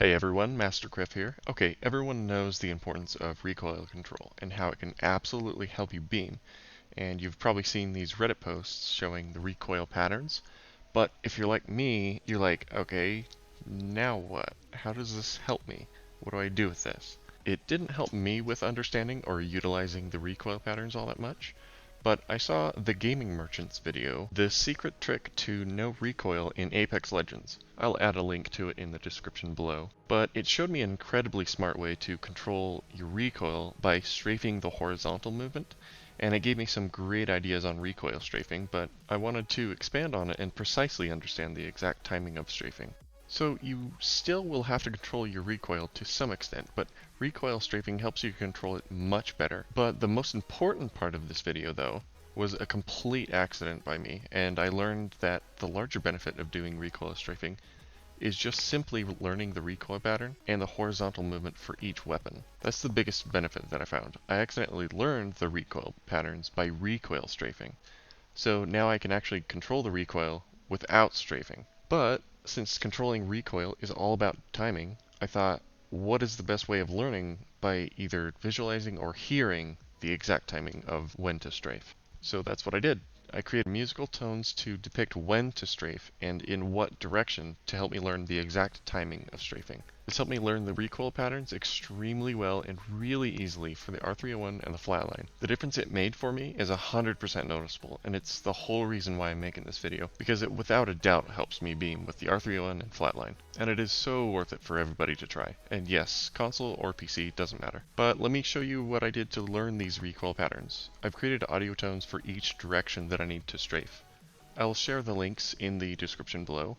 Hey everyone, MasterCriff here. Okay, everyone knows the importance of recoil control and how it can absolutely help you beam. And you've probably seen these Reddit posts showing the recoil patterns. But if you're like me, you're like, okay, now what? How does this help me? What do I do with this? It didn't help me with understanding or utilizing the recoil patterns all that much. But I saw the Gaming Merchant's video, The Secret Trick to No Recoil in Apex Legends. I'll add a link to it in the description below. But it showed me an incredibly smart way to control your recoil by strafing the horizontal movement, and it gave me some great ideas on recoil strafing, but I wanted to expand on it and precisely understand the exact timing of strafing. So you still will have to control your recoil to some extent, but recoil strafing helps you control it much better. But the most important part of this video, though, was a complete accident by me, and I learned that the larger benefit of doing recoil strafing is just simply learning the recoil pattern and the horizontal movement for each weapon. That's the biggest benefit that I found. I accidentally learned the recoil patterns by recoil strafing. So now I can actually control the recoil without strafing. But since controlling recoil is all about timing, I thought, what is the best way of learning by either visualizing or hearing the exact timing of when to strafe? So that's what I did. I created musical tones to depict when to strafe and in what direction to help me learn the exact timing of strafing. This helped me learn the recoil patterns extremely well and really easily for the R301 and the Flatline. The difference it made for me is 100% noticeable, and it's the whole reason why I'm making this video, because it without a doubt helps me beam with the R301 and Flatline. And it is so worth it for everybody to try. And yes, console or PC doesn't matter. But let me show you what I did to learn these recoil patterns. I've created audio tones for each direction that I need to strafe. I'll share the links in the description below.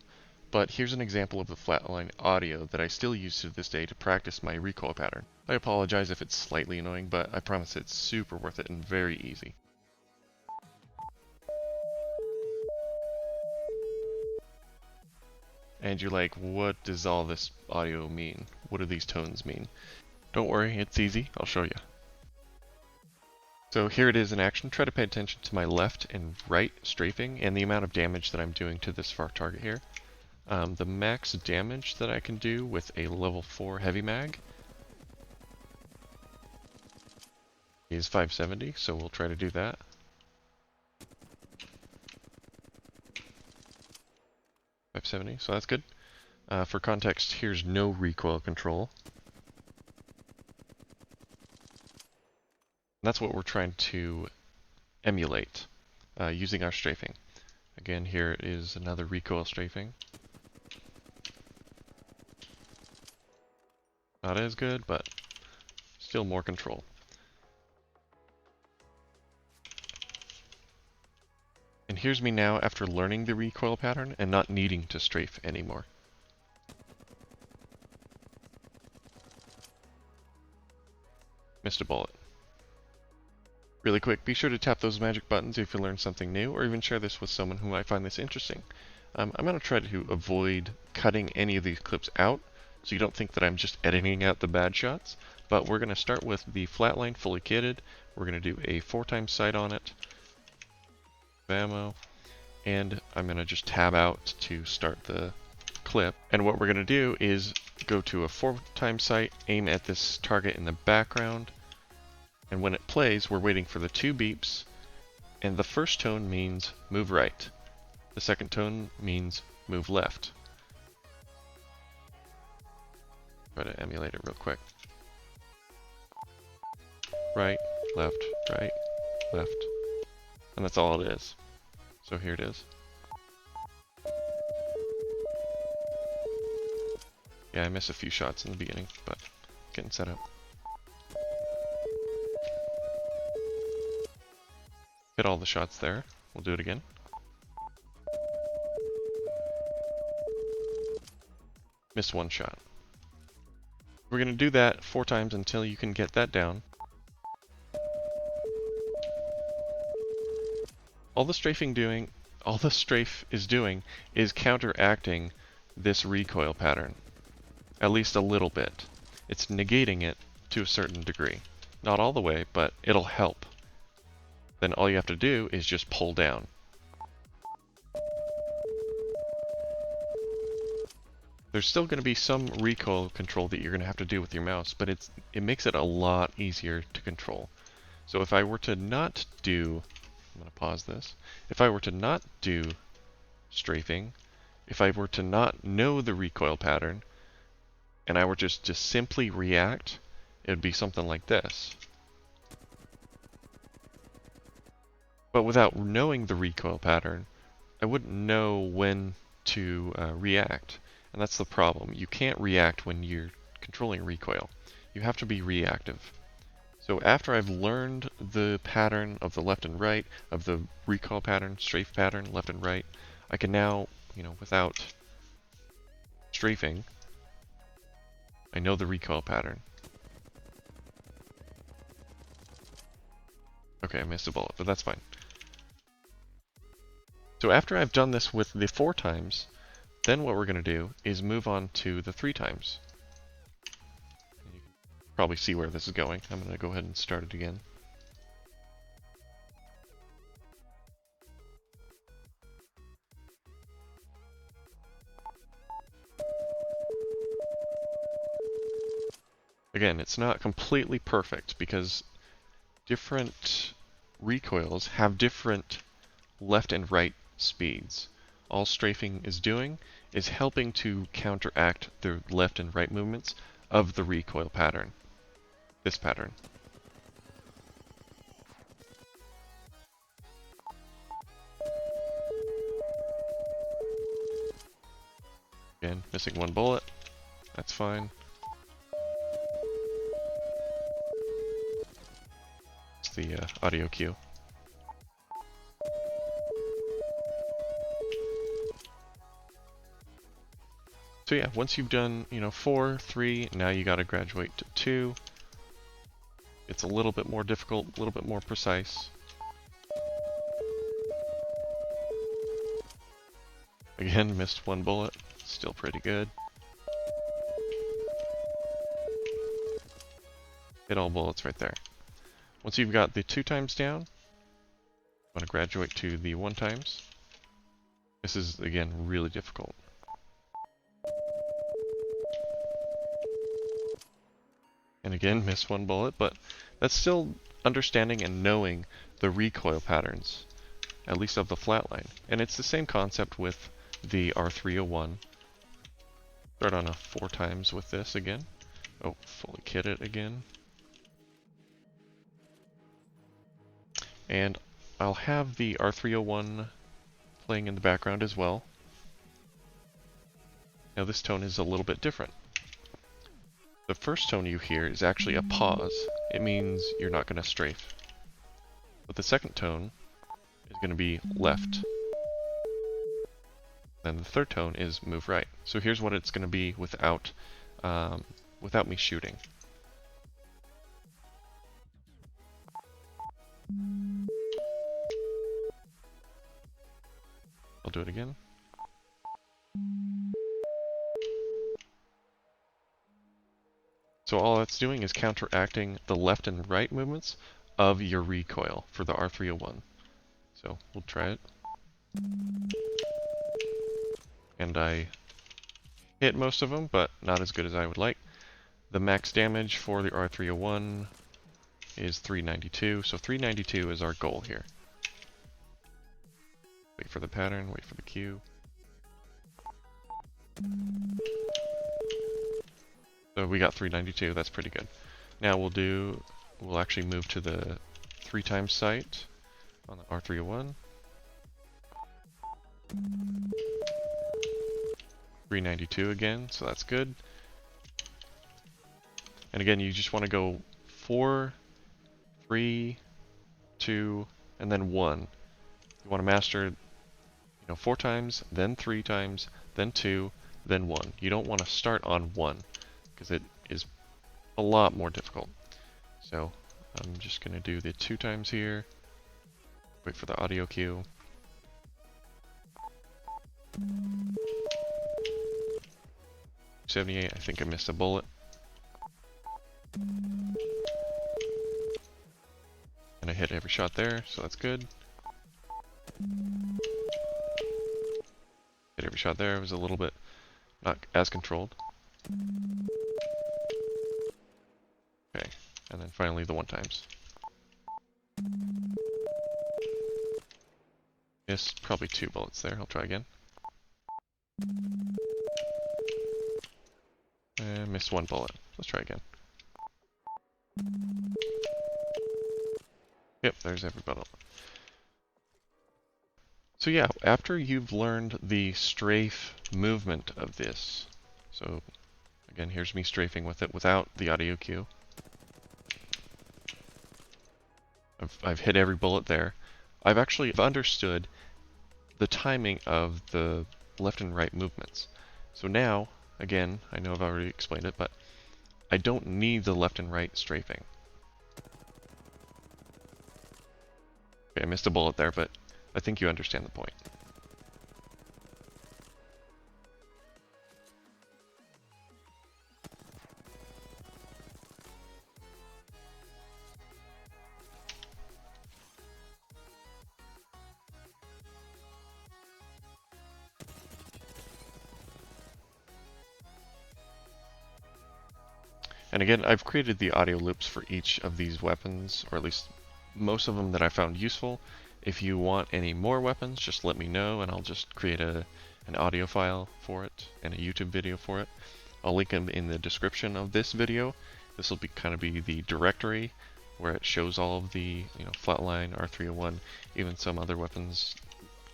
But here's an example of the Flatline audio that I still use to this day to practice my recoil pattern. I apologize if it's slightly annoying, but I promise it's super worth it and very easy. And you're like, what does all this audio mean? What do these tones mean? Don't worry, it's easy. I'll show you. So here it is in action. Try to pay attention to my left and right strafing and the amount of damage that I'm doing to this far target here. The max damage that I can do with a level 4 heavy mag is 570, so we'll try to do that. So that's good. For context, here's no recoil control. That's what we're trying to emulate using our strafing. Again, here is another recoil strafing. Not as good, but still more control. And here's me now after learning the recoil pattern and not needing to strafe anymore. Missed a bullet. Really quick, be sure to tap those magic buttons if you learned something new, or even share this with someone who might find this interesting. I'm going to try to avoid cutting any of these clips out, so you don't think that I'm just editing out the bad shots. But we're going to start with the Flatline fully kitted. We're going to do a 4x sight on it. Ammo. And I'm going to just tab out to start the clip. And what we're going to do is go to a 4x sight, aim at this target in the background. And when it plays, we're waiting for the 2 beeps. And the first tone means move right. The second tone means move left. Try to emulate it real quick. Right, left, right, left. And that's all it is. So here it is. Yeah, I missed a few shots in the beginning, but getting set up. Hit all the shots there. We'll do it again. Missed 1 shot. We're going to do that 4 times until you can get that down. All the strafe is doing is counteracting this recoil pattern. At least a little bit. It's negating it to a certain degree. Not all the way, but it'll help. Then all you have to do is just pull down. There's still going to be some recoil control that you're going to have to do with your mouse, but it makes it a lot easier to control. So if I were to not do, I'm going to pause this, if I were to not do strafing, if I were to not know the recoil pattern, and I were just to simply react, it would be something like this. But without knowing the recoil pattern, I wouldn't know when to react. And that's the problem. You can't react when you're controlling recoil. You have to be reactive. So after I've learned the pattern of the left and right, of the recoil pattern, strafe pattern, left and right, I can now, without strafing, I know the recoil pattern. Okay, I missed a bullet, but that's fine. So after I've done this with the 4 times, then what we're going to do is move on to the 3 times. You can probably see where this is going. I'm going to go ahead and start it again. Again, it's not completely perfect because different recoils have different left and right speeds. All strafing is doing is helping to counteract the left and right movements of the recoil pattern. This pattern. Again, missing 1 bullet. That's fine. It's the audio cue. So yeah, once you've done, 4, 3, now you gotta graduate to 2. It's a little bit more difficult, a little bit more precise. Again, missed 1 bullet. Still pretty good. Hit all bullets right there. Once you've got the 2 times down, you want to graduate to the 1 times. This is, again, really difficult. And again, missed 1 bullet, but that's still understanding and knowing the recoil patterns, at least of the flatline. And it's the same concept with the R301. Start on a 4 times with this again. Oh, fully kit it again. And I'll have the R301 playing in the background as well. Now this tone is a little bit different. The first tone you hear is actually a pause. It means you're not going to strafe. But the second tone is going to be left. Then the third tone is move right. So here's what it's going to be without me shooting. I'll do it again. So all that's doing is counteracting the left and right movements of your recoil for the R301. So we'll try it. And I hit most of them, but not as good as I would like. The max damage for the R301 is 392, so 392 is our goal here. Wait for the pattern, wait for the cue. So we got 392, that's pretty good. Now we'll actually move to the 3 times sight on the R301. 392 again, so that's good. And again, you just want to go 4, 3, 2, and then 1. You want to master, 4 times, then 3 times, then 2, then 1. You don't want to start on 1, because it is a lot more difficult. So I'm just going to do the 2 times here. Wait for the audio cue. .78, I think I missed a bullet. And I hit every shot there, so that's good. Hit every shot there, it was a little bit not as controlled. Okay, and then finally the one times. Missed probably 2 bullets there. I'll try again. And missed 1 bullet. Let's try again. Yep, there's every bullet. So yeah, after you've learned the strafe movement of this, so again, here's me strafing with it without the audio cue. I've hit every bullet there. I've actually understood the timing of the left and right movements. So now, again, I know I've already explained it, but I don't need the left and right strafing. Okay, I missed a bullet there, but I think you understand the point. And again, I've created the audio loops for each of these weapons, or at least most of them that I found useful. If you want any more weapons, just let me know and I'll just create an audio file for it and a YouTube video for it. I'll link them in the description of this video. This will kind of be the directory where it shows all of the, Flatline, R301, even some other weapons.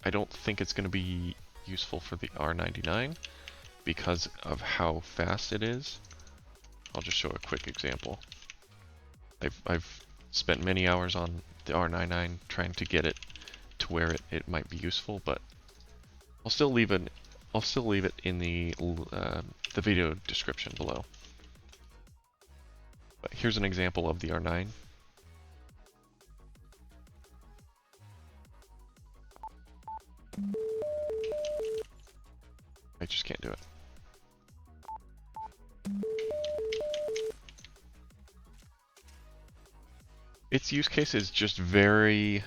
I don't think it's going to be useful for the R99 because of how fast it is. I'll just show a quick example. I've spent many hours on the R99 trying to get it to where it might be useful, but I'll still leave it in the video description below. But here's an example of the R9. I just can't do it. Its use case is just very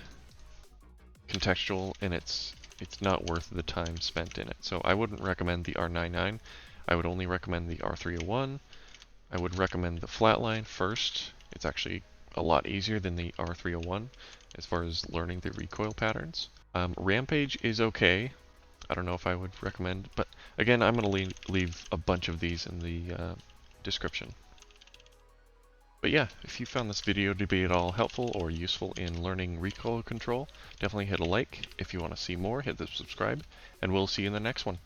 contextual, and it's not worth the time spent in it. So I wouldn't recommend the R99. I would only recommend the R301. I would recommend the Flatline first. It's actually a lot easier than the R301 as far as learning the recoil patterns. Rampage is okay. I don't know if I would recommend, but again, I'm going to leave a bunch of these in the description. But yeah, if you found this video to be at all helpful or useful in learning recoil control, definitely hit a like. If you want to see more, hit the subscribe, and we'll see you in the next one.